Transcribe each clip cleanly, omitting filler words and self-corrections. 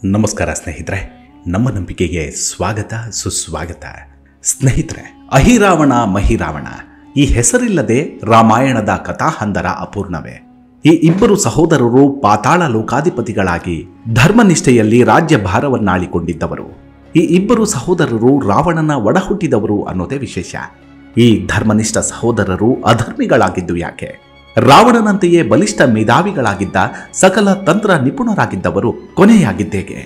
ನಮಸ್ಕಾರ ಸ್ನೇಹಿತರೆ, ನಮ್ಮ ನಂಬಿಕೆಗೆ ಸ್ವಾಗತ ಸುಸ್ವಾಗತ. ಸ್ನೇಹಿತರೆ, ಅಹಿರಾವಣ ಮಹಿರಾವಣ ಈ ಹೆಸರಿಲ್ಲದೆ ರಾಮಾಯಣದ ಕಥಾಹಂದರ ಅಪೂರ್ಣವೇ. ಈ ಇಬ್ಬರು ಸಹೋದರರು ಪಾತಾಳ ಲೋಕಾಧಿಪತಿಗಳಾಗಿ ಧರ್ಮನಿಷ್ಠೆಯಲ್ಲಿ ರಾಜ್ಯ ಭಾರವನ್ನಾಳಿಕೊಂಡಿದ್ದವರು. ಈ ಇಬ್ಬರು ಸಹೋದರರು ರಾವಣನ ಒಡಹುಟ್ಟಿದವರು ಅನ್ನೋದೇ ವಿಶೇಷ. ಈ ಧರ್ಮನಿಷ್ಠ ಸಹೋದರರು ಅಧರ್ಮಿಗಳಾಗಿದ್ದು ಯಾಕೆ? ರಾವಣನಂತೆಯೇ ಬಲಿಷ್ಠ ಮೇಧಾವಿಗಳಾಗಿದ್ದ, ಸಕಲ ತಂತ್ರ ನಿಪುಣರಾಗಿದ್ದವರು ಕೊನೆಯಾಗಿದ್ದೇಗೆ?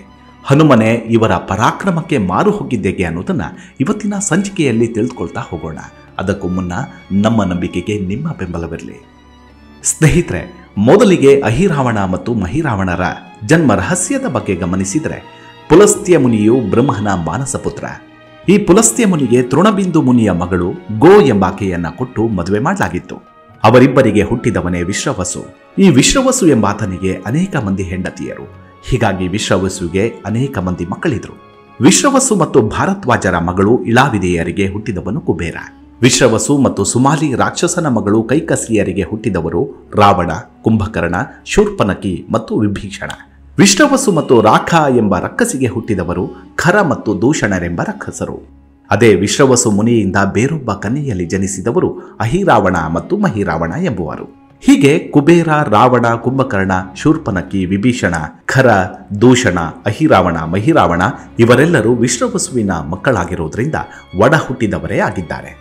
ಹನುಮನೆ ಇವರ ಪರಾಕ್ರಮಕ್ಕೆ ಮಾರು ಹೋಗಿದ್ದೇಗೆ ಅನ್ನೋದನ್ನ ಇವತ್ತಿನ ಸಂಚಿಕೆಯಲ್ಲಿ ತಿಳಿದುಕೊಳ್ತಾ ಹೋಗೋಣ. ಅದಕ್ಕೂ ಮುನ್ನ ನಮ್ಮ ನಂಬಿಕೆಗೆ ನಿಮ್ಮ ಬೆಂಬಲವಿರಲಿ. ಸ್ನೇಹಿತರೆ, ಮೊದಲಿಗೆ ಅಹಿರಾವಣ ಮತ್ತು ಮಹಿರಾವಣರ ಜನ್ಮ ರಹಸ್ಯದ ಬಗ್ಗೆ ಗಮನಿಸಿದರೆ, ಪುಲಸ್ತ್ಯ ಮುನಿಯು ಬ್ರಹ್ಮನ ಮಾನಸ ಪುತ್ರ. ಈ ಪುಲಸ್ತ್ಯ ಮುನಿಗೆ ತೃಣಬಿಂದು ಮುನಿಯ ಮಗಳು ಗೋ ಎಂಬಾಕೆಯನ್ನ ಕೊಟ್ಟು ಮದುವೆ ಮಾಡಲಾಗಿತ್ತು. ಅವರಿಬ್ಬರಿಗೆ ಹುಟ್ಟಿದವನೇ ವಿಶ್ರವಸು. ಈ ವಿಶ್ರವಸು ಎಂಬಾತನಿಗೆ ಅನೇಕ ಮಂದಿ ಹೆಂಡತಿಯರು. ಹೀಗಾಗಿ ವಿಶ್ರವಸುಗೆ ಅನೇಕ ಮಂದಿ ಮಕ್ಕಳಿದ್ರು. ವಿಶ್ರವಸು ಮತ್ತು ಭಾರದ್ವಾಜರ ಮಗಳು ಇಳಾವಿದೆಯರಿಗೆ ಹುಟ್ಟಿದವನು ಕುಬೇರ. ವಿಶ್ರವಸು ಮತ್ತು ಸುಮಾಲಿ ರಾಕ್ಷಸನ ಮಗಳು ಕೈಕಸಿಯರಿಗೆ ಹುಟ್ಟಿದವರು ರಾವಣ, ಕುಂಭಕರ್ಣ, ಶೂರ್ಪನಖಿ ಮತ್ತು ವಿಭೀಷಣ. ವಿಶ್ರವಸು ಮತ್ತು ರಾಖ ಎಂಬ ರಕ್ಕಸಿಗೆ ಹುಟ್ಟಿದವರು ಖರ ಮತ್ತು ದೂಷಣರೆಂಬ ರಕ್ಕಸರು. ಅದೇ ವಿಶ್ರವಸು ಮುನಿಯಿಂದ ಬೇರೊಬ್ಬ ಕನ್ಯೆಯಲ್ಲಿ ಜನಿಸಿದವರು ಅಹಿರಾವಣ ಮತ್ತು ಮಹಿರಾವಣ ಎಂಬುವರು. ಹೀಗೆ ಕುಬೇರ, ರಾವಣ, ಕುಂಭಕರ್ಣ, ಶೂರ್ಪನಖಿ, ವಿಭೀಷಣ, ಖರ, ದೂಷಣ, ಅಹಿರಾವಣ, ಮಹಿರಾವಣ ಇವರೆಲ್ಲರೂ ವಿಶ್ರವಸುವಿನ ಮಕ್ಕಳಾಗಿರುವುದರಿಂದ ಒಡ ಹುಟ್ಟಿದವರೇ ಆಗಿದ್ದಾರೆ.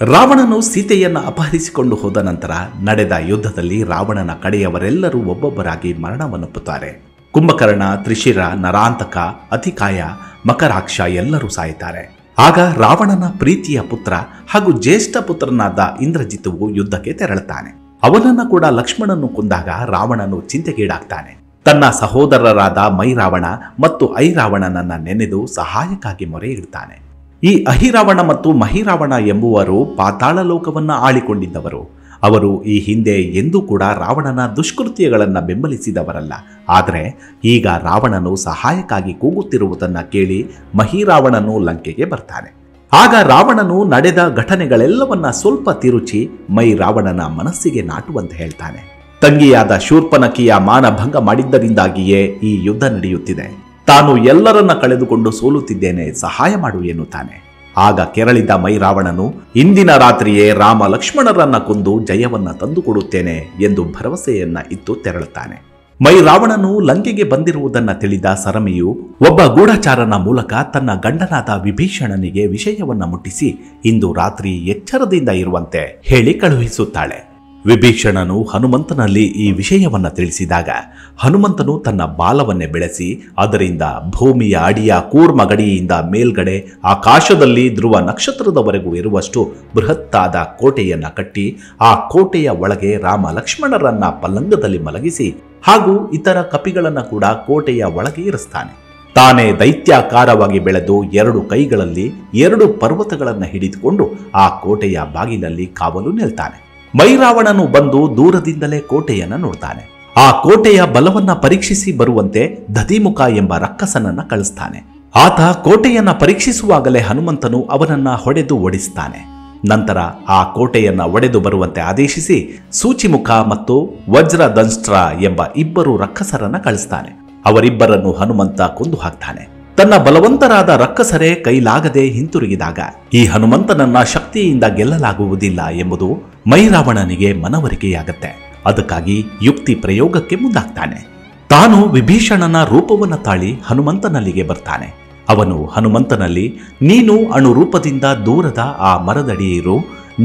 ರಾವಣನು ಸೀತೆಯನ್ನ ಅಪಹರಿಸಿಕೊಂಡು ಹೋದ ನಂತರ ನಡೆದ ಯುದ್ಧದಲ್ಲಿ ರಾವಣನ ಕಡೆಯವರೆಲ್ಲರೂ ಒಬ್ಬೊಬ್ಬರಾಗಿ ಮರಣವನ್ನಪ್ಪುತ್ತಾರೆ. ಕುಂಭಕರ್ಣ, ತ್ರಿಶಿರ, ನರಾಂತಕ, ಅತಿಕಾಯ, ಮಕರಾಕ್ಷ ಎಲ್ಲರೂ ಸಾಯುತ್ತಾರೆ. ಆಗ ರಾವಣನ ಪ್ರೀತಿಯ ಪುತ್ರ ಹಾಗೂ ಜ್ಯೇಷ್ಠ ಪುತ್ರನಾದ ಇಂದ್ರಜಿತುವು ಯುದ್ಧಕ್ಕೆ ತೆರಳುತ್ತಾನೆ. ಅವನನ್ನು ಕೂಡ ಲಕ್ಷ್ಮಣನು ಕೊಂದಾಗ ರಾವಣನು ಚಿಂತೆಗೀಡಾಗ್ತಾನೆ. ತನ್ನ ಸಹೋದರರಾದ ಮೈರಾವಣ ಮತ್ತು ಐರಾವಣನನ್ನ ನೆನೆದು ಸಹಾಯಕ್ಕಾಗಿ ಮೊರೆ ಇಡ್ತಾನೆ. ಈ ಅಹಿರಾವಣ ಮತ್ತು ಮಹಿರಾವಣ ಎಂಬುವರು ಪಾತಾಳ ಲೋಕವನ್ನ ಆಳಿಕೊಂಡಿದ್ದವರು. ಅವರು ಈ ಹಿಂದೆ ಎಂದೂ ಕೂಡ ರಾವಣನ ದುಷ್ಕೃತ್ಯಗಳನ್ನ ಬೆಂಬಲಿಸಿದವರಲ್ಲ. ಆದರೆ ಈಗ ರಾವಣನು ಸಹಾಯಕ್ಕಾಗಿ ಕೂಗುತ್ತಿರುವುದನ್ನು ಕೇಳಿ ಮಹಿರಾವಣನು ಲಂಕೆಗೆ ಬರ್ತಾನೆ. ಆಗ ರಾವಣನು ನಡೆದ ಘಟನೆಗಳೆಲ್ಲವನ್ನ ಸ್ವಲ್ಪ ತಿರುಚಿ ಮೈರಾವಣನ ಮನಸ್ಸಿಗೆ ನಾಟುವಂತೆ ಹೇಳ್ತಾನೆ. ತಂಗಿಯಾದ ಶೂರ್ಪನಖಿಯ ಮಾನಭಂಗ ಮಾಡಿದ್ದರಿಂದಾಗಿಯೇ ಈ ಯುದ್ಧ ನಡೆಯುತ್ತಿದೆ. ತಾನು ಎಲ್ಲರನ್ನ ಕಳೆದುಕೊಂಡು ಸೋಲುತ್ತಿದ್ದೇನೆ, ಸಹಾಯ ಮಾಡು ಎನ್ನುತ್ತಾನೆ. ಆಗ ಕೆರಳಿದ ಮೈರಾವಣನು ಇಂದಿನ ರಾತ್ರಿಯೇ ರಾಮ ಲಕ್ಷ್ಮಣರನ್ನ ಕೊಂದು ಜಯವನ್ನ ತಂದುಕೊಡುತ್ತೇನೆ ಎಂದು ಭರವಸೆಯನ್ನ ಇತ್ತು ತೆರಳುತ್ತಾನೆ. ಮೈರಾವಣನು ಲಂಕೆಗೆ ಬಂದಿರುವುದನ್ನ ತಿಳಿದ ಸರಮಿಯು ಒಬ್ಬ ಗೂಢಚಾರನ ಮೂಲಕ ತನ್ನ ಗಂಡನಾದ ವಿಭೀಷಣನಿಗೆ ವಿಷಯವನ್ನ ಮುಟ್ಟಿಸಿ ಇಂದು ರಾತ್ರಿ ಎಚ್ಚರದಿಂದ ಇರುವಂತೆ ಹೇಳಿ ಕಳುಹಿಸುತ್ತಾಳೆ. ವಿಭೀಷಣನು ಹನುಮಂತನಲ್ಲಿ ಈ ವಿಷಯವನ್ನ ತಿಳಿಸಿದಾಗ ಹನುಮಂತನು ತನ್ನ ಬಾಲವನ್ನೇ ಬೆಳೆಸಿ ಅದರಿಂದ ಭೂಮಿಯ ಅಡಿಯ ಕೂರ್ಮ ಗಡಿಯಿಂದ ಮೇಲ್ಗಡೆ ಆಕಾಶದಲ್ಲಿ ಧ್ರುವ ನಕ್ಷತ್ರದವರೆಗೂ ಇರುವಷ್ಟು ಬೃಹತ್ತಾದ ಕೋಟೆಯನ್ನ ಕಟ್ಟಿ ಆ ಕೋಟೆಯ ಒಳಗೆ ರಾಮ ಲಕ್ಷ್ಮಣರನ್ನ ಪಲ್ಲಂಗದಲ್ಲಿ ಮಲಗಿಸಿ ಹಾಗೂ ಇತರ ಕಪಿಗಳನ್ನ ಕೂಡ ಕೋಟೆಯ ಒಳಗೆ ಇರಿಸ್ತಾನೆ. ತಾನೇ ದೈತ್ಯಾಕಾರವಾಗಿ ಬೆಳೆದು 2 ಕೈಗಳಲ್ಲಿ 2 ಪರ್ವತಗಳನ್ನು ಹಿಡಿದುಕೊಂಡು ಆ ಕೋಟೆಯ ಬಾಗಿಲಲ್ಲಿ ಕಾವಲು ನಿಲ್ತಾನೆ. ಮೈರಾವಣನು ಬಂದು ದೂರದಿಂದಲೇ ಕೋಟೆಯನ್ನ ನೋಡ್ತಾನೆ. ಆ ಕೋಟೆಯ ಬಲವನ್ನ ಪರೀಕ್ಷಿಸಿ ಬರುವಂತೆ ದಧಿಮುಖ ಎಂಬ ರಕ್ಕಸನನ್ನ ಕಳಿಸ್ತಾನೆ. ಆತ ಕೋಟೆಯನ್ನ ಪರೀಕ್ಷಿಸುವಾಗಲೇ ಹನುಮಂತನು ಅವನನ್ನ ಹೊಡೆದು ಓಡಿಸ್ತಾನೆ. ನಂತರ ಆ ಕೋಟೆಯನ್ನ ಒಡೆದು ಬರುವಂತೆ ಆದೇಶಿಸಿ ಸೂಚಿಮುಖ ಮತ್ತು ವಜ್ರದಂಸ್ಟ್ರ ಎಂಬ 2 ರಕ್ಕಸರನ್ನ ಕಳಿಸ್ತಾನೆ. ಅವರಿಬ್ಬರನ್ನು ಹನುಮಂತ ಕೊಂದು ಹಾಕ್ತಾನೆ. ತನ್ನ ಬಲವಂತರಾದ ರಕ್ಕಸರೇ ಕೈಲಾಗದೆ ಹಿಂತಿರುಗಿದಾಗ ಈ ಹನುಮಂತನನ್ನ ಶಕ್ತಿಯಿಂದ ಗೆಲ್ಲಲಾಗುವುದಿಲ್ಲ ಎಂಬುದು ಮೈರಾವಣನಿಗೆ ಮನವರಿಕೆಯಾಗತ್ತೆ. ಅದಕ್ಕಾಗಿ ಯುಕ್ತಿ ಪ್ರಯೋಗಕ್ಕೆ ಮುಂದಾಗ್ತಾನೆ. ತಾನು ವಿಭೀಷಣನ ರೂಪವನ್ನು ತಾಳಿ ಹನುಮಂತನಲ್ಲಿಗೆ ಬರ್ತಾನೆ. ಅವನು ಹನುಮಂತನಲ್ಲಿ, ನೀನು ಅಣುರೂಪದಿಂದ ದೂರದ ಆ ಮರದಡಿ ಇರು,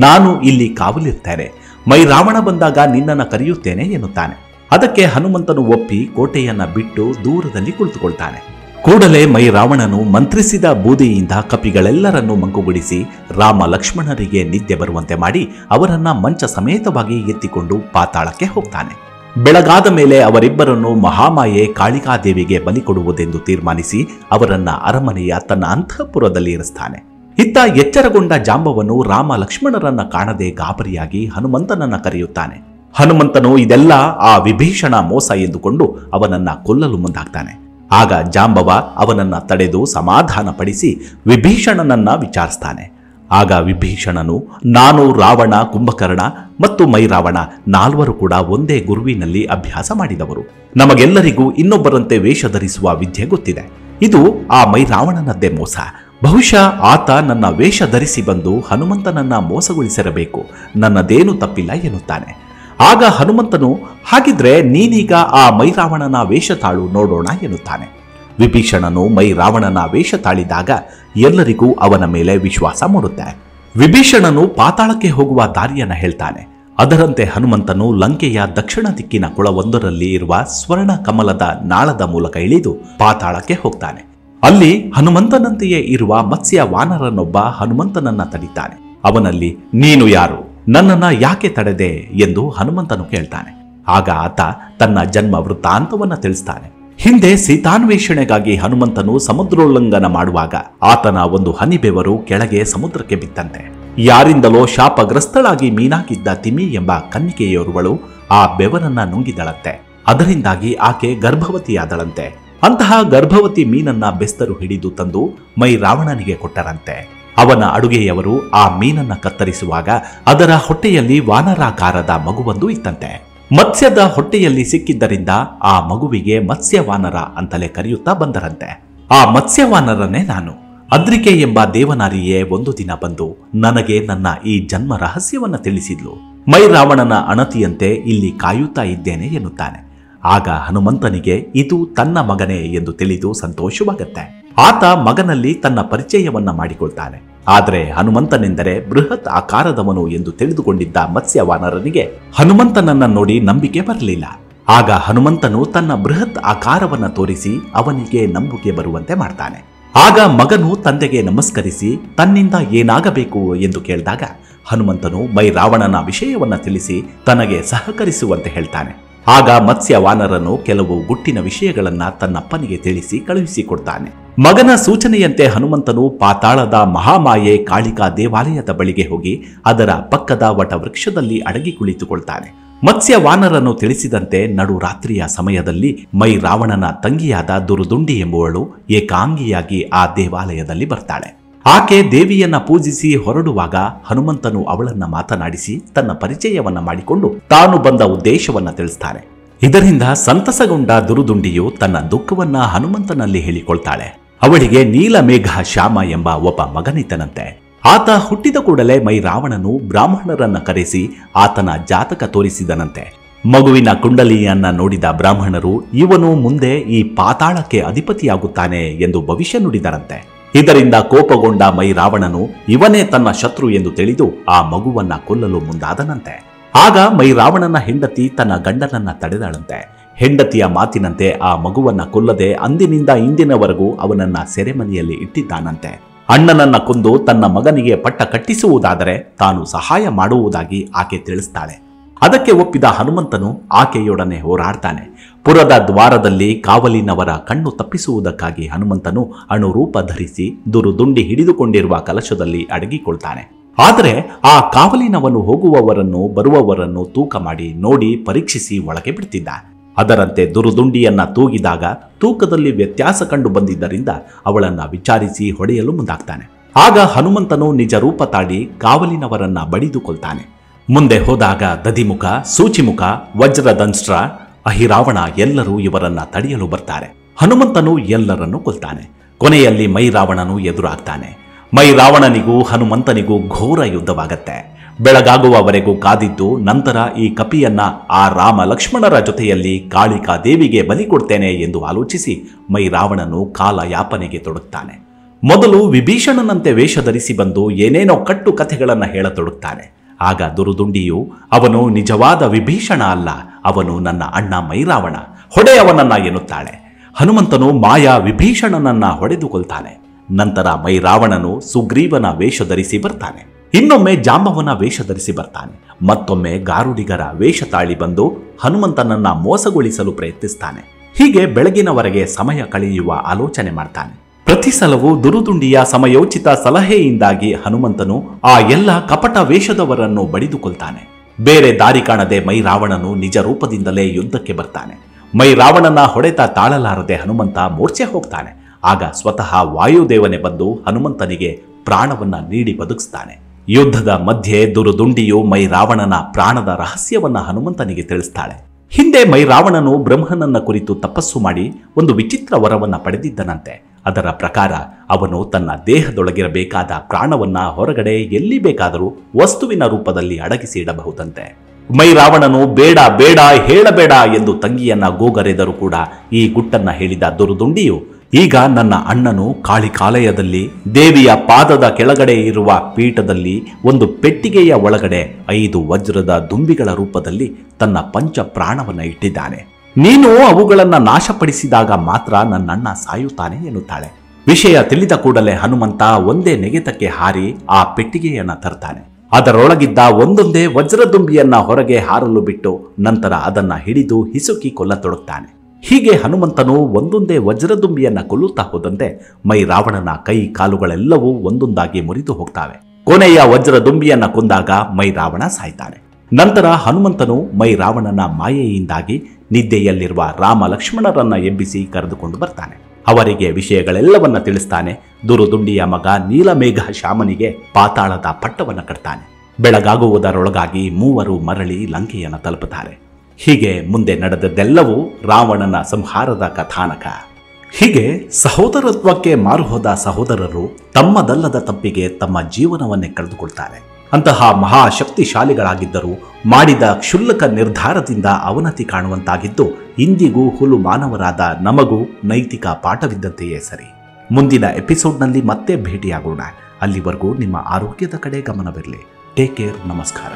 ನಾನು ಇಲ್ಲಿ ಕಾವಲಿರ್ತೇನೆ, ಮೈರಾವಣ ಬಂದಾಗ ನಿನ್ನನ್ನು ಕರೆಯುತ್ತೇನೆ ಎನ್ನುತ್ತಾನೆ. ಅದಕ್ಕೆ ಹನುಮಂತನು ಒಪ್ಪಿ ಕೋಟೆಯನ್ನ ಬಿಟ್ಟು ದೂರದಲ್ಲಿ ಕುಳಿತುಕೊಳ್ತಾನೆ. ಕೂಡಲೇ ಮೈರಾವಣನು ಮಂತ್ರಿಸಿದ ಬೂದಿಯಿಂದ ಕಪಿಗಳೆಲ್ಲರನ್ನೂ ಮಂಕುಗೊಳಿಸಿ ರಾಮ ಲಕ್ಷ್ಮಣರಿಗೆ ನಿದ್ದೆ ಬರುವಂತೆ ಮಾಡಿ ಅವರನ್ನ ಮಂಚ ಸಮೇತವಾಗಿ ಎತ್ತಿಕೊಂಡು ಪಾತಾಳಕ್ಕೆ ಹೋಗ್ತಾನೆ. ಬೆಳಗಾದ ಮೇಲೆ ಅವರಿಬ್ಬರನ್ನು ಮಹಾಮಾಯೆ ಕಾಳಿಕಾದೇವಿಗೆ ಬಲಿ ಕೊಡುವುದೆಂದು ತೀರ್ಮಾನಿಸಿ ಅವರನ್ನ ಅರಮನೆಯ ತನ್ನ ಅಂತಃಪುರದಲ್ಲಿ ಇರಿಸ್ತಾನೆ. ಇತ್ತ ಎಚ್ಚರಗೊಂಡ ಜಾಂಬವನು ರಾಮ ಲಕ್ಷ್ಮಣರನ್ನ ಕಾಣದೆ ಗಾಬರಿಯಾಗಿ ಹನುಮಂತನನ್ನ ಕರೆಯುತ್ತಾನೆ. ಹನುಮಂತನು ಇದೆಲ್ಲ ಆ ವಿಭೀಷಣ ಮೋಸ ಎಂದುಕೊಂಡು ಅವನನ್ನ ಕೊಲ್ಲಲು ಮುಂದಾಗ್ತಾನೆ. ಆಗ ಜಾಂಬವ ಅವನನ್ನ ತಡೆದು ಸಮಾಧಾನಪಡಿಸಿ ವಿಭೀಷಣನನ್ನ ವಿಚಾರಿಸ್ತಾನೆ. ಆಗ ವಿಭೀಷಣನು, ನಾನು ರಾವಣ, ಕುಂಭಕರ್ಣ ಮತ್ತು ಮೈರಾವಣ ನಾಲ್ವರು ಕೂಡ ಒಂದೇ ಗುರುವಿನಲ್ಲಿ ಅಭ್ಯಾಸ ಮಾಡಿದವರು. ನಮಗೆಲ್ಲರಿಗೂ ಇನ್ನೊಬ್ಬರಂತೆ ವೇಷ ಧರಿಸುವ ವಿದ್ಯೆ ಗೊತ್ತಿದೆ. ಇದು ಆ ಮೈರಾವಣನದ್ದೇ ಮೋಸ. ಬಹುಶಃ ಆತ ನನ್ನ ವೇಷ ಧರಿಸಿ ಬಂದು ಹನುಮಂತನನ್ನ ಮೋಸಗೊಳಿಸಿರಬೇಕು. ನನ್ನದೇನು ತಪ್ಪಿಲ್ಲ ಎನ್ನುತ್ತಾನೆ. ಆಗ ಹನುಮಂತನು, ಹಾಗಿದ್ರೆ ನೀನೀಗ ಆ ಮೈರಾವಣನ ವೇಷ ತಾಳು ನೋಡೋಣ ಎನ್ನುತ್ತಾನೆ. ವಿಭೀಷಣನು ಮೈರಾವಣನ ವೇಷ ತಾಳಿದಾಗ ಎಲ್ಲರಿಗೂ ಅವನ ಮೇಲೆ ವಿಶ್ವಾಸ ಮೂಡುತ್ತೆ. ವಿಭೀಷಣನು ಪಾತಾಳಕ್ಕೆ ಹೋಗುವ ದಾರಿಯನ್ನ ಹೇಳ್ತಾನೆ. ಅದರಂತೆ ಹನುಮಂತನು ಲಂಕೆಯ ದಕ್ಷಿಣ ದಿಕ್ಕಿನ ಕೊಳವೊಂದರಲ್ಲಿ ಇರುವ ಸ್ವರ್ಣ ಕಮಲದ ನಾಳದ ಮೂಲಕ ಇಳಿದು ಪಾತಾಳಕ್ಕೆ ಹೋಗ್ತಾನೆ. ಅಲ್ಲಿ ಹನುಮಂತನಂತೆಯೇ ಇರುವ ಮತ್ಸ್ಯ ವಾನರನೊಬ್ಬ ಹನುಮಂತನನ್ನ ತಡಿತಾನೆ. ಅವನಲ್ಲಿ, ನೀನು ಯಾರು? ನನ್ನನ್ನ ಯಾಕೆ ತಡೆದೆ ಎಂದು ಹನುಮಂತನು ಕೇಳ್ತಾನೆ. ಆಗ ಆತ ತನ್ನ ಜನ್ಮ ವೃತ್ತಾಂತವನ್ನ ತಿಳಿಸ್ತಾನೆ. ಹಿಂದೆ ಸೀತಾನ್ವೇಷಣೆಗಾಗಿ ಹನುಮಂತನು ಸಮುದ್ರೋಲ್ಲಂಘನ ಮಾಡುವಾಗ ಆತನ ಒಂದು ಹನಿ ಬೆವರು ಕೆಳಗೆ ಸಮುದ್ರಕ್ಕೆ ಬಿತ್ತಂತೆ. ಯಾರಿಂದಲೋ ಶಾಪಗ್ರಸ್ತಳಾಗಿ ಮೀನಾಗಿದ್ದ ತಿಮ್ಮಿ ಎಂಬ ಕನ್ನಿಕೆಯೋರ್ವಳು ಆ ಬೆವರನ್ನ ನುಂಗಿದಳಂತೆ. ಅದರಿಂದಾಗಿ ಆಕೆ ಗರ್ಭವತಿಯಾದಳಂತೆ. ಅಂತಹ ಗರ್ಭವತಿ ಮೀನನ್ನ ಬೆಸ್ತರು ಹಿಡಿದು ತಂದು ಮೈರಾವಣನಿಗೆ ಕೊಟ್ಟರಂತೆ. ಅವನ ಅಡುಗೆಯವರು ಆ ಮೀನನ್ನ ಕತ್ತರಿಸುವಾಗ ಅದರ ಹೊಟ್ಟೆಯಲ್ಲಿ ವಾನರಾಕಾರದ ಮಗುವೊಂದು ಇತ್ತಂತೆ. ಮತ್ಸ್ಯದ ಹೊಟ್ಟೆಯಲ್ಲಿ ಸಿಕ್ಕಿದ್ದರಿಂದ ಆ ಮಗುವಿಗೆ ಮತ್ಸ್ಯವಾನರ ಅಂತಲೇ ಕರೆಯುತ್ತಾ ಬಂದರಂತೆ. ಆ ಮತ್ಸ್ಯವಾನರನ್ನೇ ನಾನು. ಅದ್ರಿಕೆ ಎಂಬ ದೇವನಾರಿಯೇ ಒಂದು ದಿನ ಬಂದು ನನಗೆ ನನ್ನ ಈ ಜನ್ಮ ರಹಸ್ಯವನ್ನ ತಿಳಿಸಿದ್ಲು. ಮೈರಾವಣನ ಅಣತಿಯಂತೆ ಇಲ್ಲಿ ಕಾಯುತ್ತಾ ಇದ್ದೇನೆ ಎನ್ನುತ್ತಾನೆ. ಆಗ ಹನುಮಂತನಿಗೆ ಇದು ತನ್ನ ಮಗನೇ ಎಂದು ತಿಳಿದು ಸಂತೋಷವಾಗುತ್ತೆ. ಆತ ಮಗನಲ್ಲಿ ತನ್ನ ಪರಿಚಯವನ್ನ ಮಾಡಿಕೊಳ್ತಾನೆ. ಆದರೆ ಹನುಮಂತನೆಂದರೆ ಬೃಹತ್ ಆಕಾರದವನು ಎಂದು ತಿಳಿದುಕೊಂಡಿದ್ದ ಮತ್ಸ್ಯವಾನರನಿಗೆ ಹನುಮಂತನನ್ನ ನೋಡಿ ನಂಬಿಕೆ ಬರಲಿಲ್ಲ. ಆಗ ಹನುಮಂತನು ತನ್ನ ಬೃಹತ್ ಆಕಾರವನ್ನ ತೋರಿಸಿ ಅವನಿಗೆ ನಂಬಿಕೆ ಬರುವಂತೆ ಮಾಡ್ತಾನೆ. ಆಗ ಮಗನು ತಂದೆಗೆ ನಮಸ್ಕರಿಸಿ ತನ್ನಿಂದ ಏನಾಗಬೇಕು ಎಂದು ಕೇಳಿದಾಗ ಹನುಮಂತನು ಮೈರಾವಣನ ವಿಷಯವನ್ನ ತಿಳಿಸಿ ತನಗೆ ಸಹಕರಿಸುವಂತೆ ಹೇಳ್ತಾನೆ. ಆಗ ಮತ್ಸ್ಯವಾನರನು ಕೆಲವು ಗುಟ್ಟಿನ ವಿಷಯಗಳನ್ನ ತನ್ನಪ್ಪನಿಗೆ ತಿಳಿಸಿ ಕಳುಹಿಸಿಕೊಡ್ತಾನೆ. ಮಗನ ಸೂಚನೆಯಂತೆ ಹನುಮಂತನು ಪಾತಾಳದ ಮಹಾಮಾಯೆ ಕಾಳಿಕಾ ದೇವಾಲಯದ ಬಳಿಗೆ ಹೋಗಿ ಅದರ ಪಕ್ಕದ ವಟವೃಕ್ಷದಲ್ಲಿ ಅಡಗಿ ಕುಳಿತುಕೊಳ್ತಾನೆ. ಮತ್ಸ್ಯವಾನರನು ತಿಳಿಸಿದಂತೆ ನಡುರಾತ್ರಿಯ ಸಮಯದಲ್ಲಿ ಮೈರಾವಣನ ತಂಗಿಯಾದ ದುರುದುಂಡಿ ಎಂಬುವಳು ಏಕಾಂಗಿಯಾಗಿ ಆ ದೇವಾಲಯದಲ್ಲಿ ಬರ್ತಾಳೆ. ಆಕೆ ದೇವಿಯನ್ನ ಪೂಜಿಸಿ ಹೊರಡುವಾಗ ಹನುಮಂತನು ಅವಳನ್ನ ಮಾತನಾಡಿಸಿ ತನ್ನ ಪರಿಚಯವನ್ನ ಮಾಡಿಕೊಂಡು ತಾನು ಬಂದ ಉದ್ದೇಶವನ್ನ ತಿಳಿಸ್ತಾನೆ. ಇದರಿಂದ ಸಂತಸಗೊಂಡ ದುರುದುಂಡಿಯು ತನ್ನ ದುಃಖವನ್ನ ಹನುಮಂತನಲ್ಲಿ ಹೇಳಿಕೊಳ್ತಾಳೆ. ಅವಳಿಗೆ ನೀಲಮೇಘ ಶ್ಯಾಮ ಎಂಬ ಒಬ್ಬ ಮಗನಿದ್ದನಂತೆ. ಆತ ಹುಟ್ಟಿದ ಕೂಡಲೇ ಮೈರಾವಣನು ಬ್ರಾಹ್ಮಣರನ್ನ ಕರೆಸಿ ಆತನ ಜಾತಕ ತೋರಿಸಿದನಂತೆ. ಮಗುವಿನ ಕುಂಡಲಿಯನ್ನ ನೋಡಿದ ಬ್ರಾಹ್ಮಣರು ಇವನು ಮುಂದೆ ಈ ಪಾತಾಳಕ್ಕೆ ಅಧಿಪತಿಯಾಗುತ್ತಾನೆ ಎಂದು ಭವಿಷ್ಯ ನುಡಿದರಂತೆ. ಇದರಿಂದ ಕೋಪಗೊಂಡ ಮೈರಾವಣನು ಇವನೇ ತನ್ನ ಶತ್ರು ಎಂದು ತಿಳಿದು ಆ ಮಗುವನ್ನ ಕೊಲ್ಲಲು ಮುಂದಾದನಂತೆ. ಆಗ ಮೈರಾವಣನ ಹೆಂಡತಿ ತನ್ನ ಗಂಡನನ್ನ ತಡೆದಳಂತೆ. ಹೆಂಡತಿಯ ಮಾತಿನಂತೆ ಆ ಮಗುವನ್ನ ಕೊಲ್ಲದೆ ಅಂದಿನಿಂದ ಇಂದಿನವರೆಗೂ ಅವನನ್ನ ಸೆರೆಮನೆಯಲ್ಲಿ ಇಟ್ಟಿದ್ದಾನಂತೆ. ಅಣ್ಣನನ್ನ ಕೊಂದು ತನ್ನ ಮಗನಿಗೆ ಪಟ್ಟ ಕಟ್ಟಿಸುವುದಾದರೆ ತಾನು ಸಹಾಯ ಮಾಡುವುದಾಗಿ ಆಕೆ ತಿಳಿಸ್ತಾಳೆ. ಅದಕ್ಕೆ ಒಪ್ಪಿದ ಹನುಮಂತನು ಆಕೆಯೊಡನೆ ಹೋರಾಡ್ತಾನೆ. ಪುರದ ದ್ವಾರದಲ್ಲಿ ಕಾವಲಿನವರ ಕಣ್ಣು ತಪ್ಪಿಸುವುದಕ್ಕಾಗಿ ಹನುಮಂತನು ಅಣುರೂಪ ಧರಿಸಿ ದುರುದುಂಡಿ ಹಿಡಿದುಕೊಂಡಿರುವ ಕಲಶದಲ್ಲಿ ಅಡಗಿಕೊಳ್ತಾನೆ. ಆದರೆ ಆ ಕಾವಲಿನವನು ಹೋಗುವವರನ್ನು ಬರುವವರನ್ನು ತೂಕ ಮಾಡಿ ನೋಡಿ ಪರೀಕ್ಷಿಸಿ ಒಳಗೆ ಬಿಡ್ತಿದ್ದ. ಅದರಂತೆ ದುರುದುಂಡಿಯನ್ನ ತೂಗಿದಾಗ ತೂಕದಲ್ಲಿ ವ್ಯತ್ಯಾಸ ಕಂಡು ಬಂದಿದ್ದರಿಂದ ಅವಳನ್ನ ವಿಚಾರಿಸಿ ಹೊಡೆಯಲು ಮುಂದಾಗ್ತಾನೆ. ಆಗ ಹನುಮಂತನು ನಿಜ ರೂಪ ತಾಳಿ ಕಾವಲಿನವರನ್ನ ಬಡಿದುಕೊಳ್ತಾನೆ. ಮುಂದೆ ಹೋದಾಗ ದದಿಮುಖ, ಸೂಚಿಮುಖ, ವಜ್ರದಂಷ್ಟ್ರ, ಅಹಿರಾವಣ ಎಲ್ಲರೂ ಇವರನ್ನ ತಡೆಯಲು ಬರ್ತಾರೆ. ಹನುಮಂತನು ಎಲ್ಲರನ್ನೂ ಕೊಲ್ತಾನೆ. ಕೊನೆಯಲ್ಲಿ ಮೈರಾವಣನು ಎದುರಾಗ್ತಾನೆ. ಮೈರಾವಣನಿಗೂ ಹನುಮಂತನಿಗೂ ಘೋರ ಯುದ್ಧವಾಗತ್ತೆ. ಬೆಳಗಾಗುವವರೆಗೂ ಕಾದಿದ್ದು ನಂತರ ಈ ಕಪಿಯನ್ನ ಆ ರಾಮ ಲಕ್ಷ್ಮಣರ ಜೊತೆಯಲ್ಲಿ ಕಾಳಿಕಾ ದೇವಿಗೆ ಬಲಿ ಕೊಡ್ತೇನೆ ಎಂದು ಆಲೋಚಿಸಿ ಮೈರಾವಣನು ಕಾಲ ಯಾಪನೆಗೆ ತೊಡಗ್ತಾನೆ. ಮೊದಲು ವಿಭೀಷಣನಂತೆ ವೇಷ ಧರಿಸಿ ಬಂದು ಏನೇನೋ ಕಟ್ಟು ಕಥೆಗಳನ್ನ ಹೇಳತೊಡಗ್ತಾನೆ. ಆಗ ದುರುದುಂಡಿಯು ಅವನು ನಿಜವಾದ ವಿಭೀಷಣ ಅಲ್ಲ, ಅವನು ನನ್ನ ಅಣ್ಣ ಮೈರಾವಣ, ಹೊಡೆಯವನನ್ನ ಎನ್ನುತ್ತಾಳೆ. ಹನುಮಂತನು ಮಾಯಾ ವಿಭೀಷಣನನ್ನ ಹೊಡೆದುಕೊಳ್ತಾನೆ. ನಂತರ ಮೈರಾವಣನು ಸುಗ್ರೀವನ ವೇಷ ಧರಿಸಿ ಬರ್ತಾನೆ. ಇನ್ನೊಮ್ಮೆ ಜಾಂಬವನ ವೇಷ ಧರಿಸಿ ಬರ್ತಾನೆ. ಮತ್ತೊಮ್ಮೆ ಗಾರುಡಿಗರ ವೇಷ ತಾಳಿ ಬಂದು ಹನುಮಂತನನ್ನ ಮೋಸಗೊಳಿಸಲು ಪ್ರಯತ್ನಿಸ್ತಾನೆ. ಹೀಗೆ ಬೆಳಗಿನವರೆಗೆ ಸಮಯ ಕಳೆಯುವ ಆಲೋಚನೆ ಮಾಡ್ತಾನೆ. ಪ್ರತಿ ಸಲವೂ ದುರುದುಂಡಿಯ ಸಮಯೋಚಿತ ಸಲಹೆಯಿಂದಾಗಿ ಹನುಮಂತನು ಆ ಎಲ್ಲ ಕಪಟ ವೇಷದವರನ್ನು ಬಡಿದುಕೊಳ್ತಾನೆ. ಬೇರೆ ದಾರಿ ಕಾಣದೆ ಮೈರಾವಣನು ನಿಜ ರೂಪದಿಂದಲೇ ಯುದ್ಧಕ್ಕೆ ಬರ್ತಾನೆ. ಮೈರಾವಣನ ಹೊಡೆತ ತಾಳಲಾರದೆ ಹನುಮಂತ ಮೂರ್ಛೆ ಹೋಗ್ತಾನೆ. ಆಗ ಸ್ವತಃ ವಾಯುದೇವನೇ ಬಂದು ಹನುಮಂತನಿಗೆ ಪ್ರಾಣವನ್ನ ನೀಡಿ ಬದುಕಿಸ್ತಾನೆ. ಯುದ್ಧದ ಮಧ್ಯೆ ದುರುದುಂಡಿಯು ಮೈ ರಾವಣನ ಪ್ರಾಣದ ರಹಸ್ಯವನ್ನ ಹನುಮಂತನಿಗೆ ತಿಳಿಸ್ತಾಳೆ. ಹಿಂದೆ ಮೈ ರಾವಣನು ಬ್ರಹ್ಮನನ್ನ ಕುರಿತು ತಪಸ್ಸು ಮಾಡಿ ಒಂದು ವಿಚಿತ್ರ ವರವನ್ನ ಪಡೆದಿದ್ದನಂತೆ. ಅದರ ಪ್ರಕಾರ ಅವನು ತನ್ನ ದೇಹದೊಳಗಿರಬೇಕಾದ ಪ್ರಾಣವನ್ನ ಹೊರಗಡೆ ಎಲ್ಲಿ ಬೇಕಾದರೂ ವಸ್ತುವಿನ ರೂಪದಲ್ಲಿ ಅಡಗಿಸಿ ಇಡಬಹುದಂತೆ. ಮೈ ರಾವಣನು ಬೇಡ ಬೇಡ ಹೇಳಬೇಡ ಎಂದು ತಂಗಿಯನ್ನ ಗೋಗರೆದರೂ ಕೂಡ ಈ ಗುಟ್ಟನ್ನ ಹೇಳಿದ ದುರುದುಂಡಿಯು ಈಗ ನನ್ನ ಅಣ್ಣನು ಕಾಳಿಕಾಲಯದಲ್ಲಿ ದೇವಿಯ ಪಾದದ ಕೆಳಗಡೆ ಇರುವ ಪೀಠದಲ್ಲಿ ಒಂದು ಪೆಟ್ಟಿಗೆಯ ಒಳಗಡೆ 5 ವಜ್ರದ ದುಂಬಿಗಳ ರೂಪದಲ್ಲಿ ತನ್ನ ಪಂಚ ಪ್ರಾಣವನ್ನ ಇಟ್ಟಿದ್ದಾನೆ. ನೀನು ಅವುಗಳನ್ನ ನಾಶಪಡಿಸಿದಾಗ ಮಾತ್ರ ನನ್ನಣ್ಣ ಸಾಯುತ್ತಾನೆ ಎನ್ನುತ್ತಾಳೆ. ವಿಷಯ ತಿಳಿದ ಕೂಡಲೇ ಹನುಮಂತ ಒಂದೇ ನೆಗೆತಕ್ಕೆ ಹಾರಿ ಆ ಪೆಟ್ಟಿಗೆಯನ್ನ ತರ್ತಾನೆ. ಅದರೊಳಗಿದ್ದ ಒಂದೊಂದೇ ವಜ್ರದುಂಬಿಯನ್ನ ಹೊರಗೆ ಹಾರಲು ಬಿಟ್ಟು ನಂತರ ಅದನ್ನ ಹಿಡಿದು ಹಿಸುಕಿ ಕೊಲ್ಲತೊಡಗ್ತಾನೆ. ಹೀಗೆ ಹನುಮಂತನು ಒಂದೊಂದೇ ವಜ್ರದುಂಬಿಯನ್ನ ಕೊಲ್ಲುತ್ತಾ ಹೋದಂತೆ ಮೈ ರಾವಣನ ಕೈ ಕಾಲುಗಳೆಲ್ಲವೂ ಒಂದೊಂದಾಗಿ ಮುರಿದು ಹೋಗ್ತಾವೆ. ಕೊನೆಯ ವಜ್ರದುಂಬಿಯನ್ನ ಕೊಂದಾಗ ಮೈ ರಾವಣ ಸಾಯ್ತಾನೆ. ನಂತರ ಹನುಮಂತನು ಮೈ ರಾವಣನ ಮಾಯೆಯಿಂದಾಗಿ ನಿದ್ದೆಯಲ್ಲಿರುವ ರಾಮ ಲಕ್ಷ್ಮಣರನ್ನ ಎಬ್ಬಿಸಿ ಕರೆದುಕೊಂಡು ಬರ್ತಾನೆ. ಅವರಿಗೆ ವಿಷಯಗಳೆಲ್ಲವನ್ನ ತಿಳಿಸ್ತಾನೆ. ದುರುದುಂಡಿಯ ಮಗ ನೀಲಮೇಘ ಶ್ಯಾಮನಿಗೆ ಪಾತಾಳದ ಪಟ್ಟವನ್ನ ಕಟ್ತಾನೆ. ಬೆಳಗಾಗುವುದರೊಳಗಾಗಿ ಮೂವರು ಮರಳಿ ಲಂಕೆಯನ್ನು ತಲುಪುತ್ತಾರೆ. ಹೀಗೆ ಮುಂದೆ ನಡೆದದ್ದೆಲ್ಲವೂ ರಾವಣನ ಸಂಹಾರದ ಕಥಾನಕ. ಹೀಗೆ ಸಹೋದರತ್ವಕ್ಕೆ ಮಾರುಹೋದ ಸಹೋದರರು ತಮ್ಮದಲ್ಲದ ತಪ್ಪಿಗೆ ತಮ್ಮ ಜೀವನವನ್ನೇ ಕಳೆದುಕೊಳ್ತಾರೆ. ಅಂತಹ ಮಹಾಶಕ್ತಿಶಾಲಿಗಳಾಗಿದ್ದರೂ ಮಾಡಿದ ಕ್ಷುಲ್ಲಕ ನಿರ್ಧಾರದಿಂದ ಅವನತಿ ಕಾಣುವಂತಾಗಿದ್ದು ಇಂದಿಗೂ ಹುಲು ಮಾನವರಾದ ನಮಗೂ ನೈತಿಕ ಪಾಠವಿದ್ದಂತೆಯೇ ಸರಿ. ಮುಂದಿನ ಎಪಿಸೋಡ್ನಲ್ಲಿ ಮತ್ತೆ ಭೇಟಿಯಾಗೋಣ. ಅಲ್ಲಿವರೆಗೂ ನಿಮ್ಮ ಆರೋಗ್ಯದ ಕಡೆ ಗಮನವಿರಲಿ. Take care. ನಮಸ್ಕಾರ.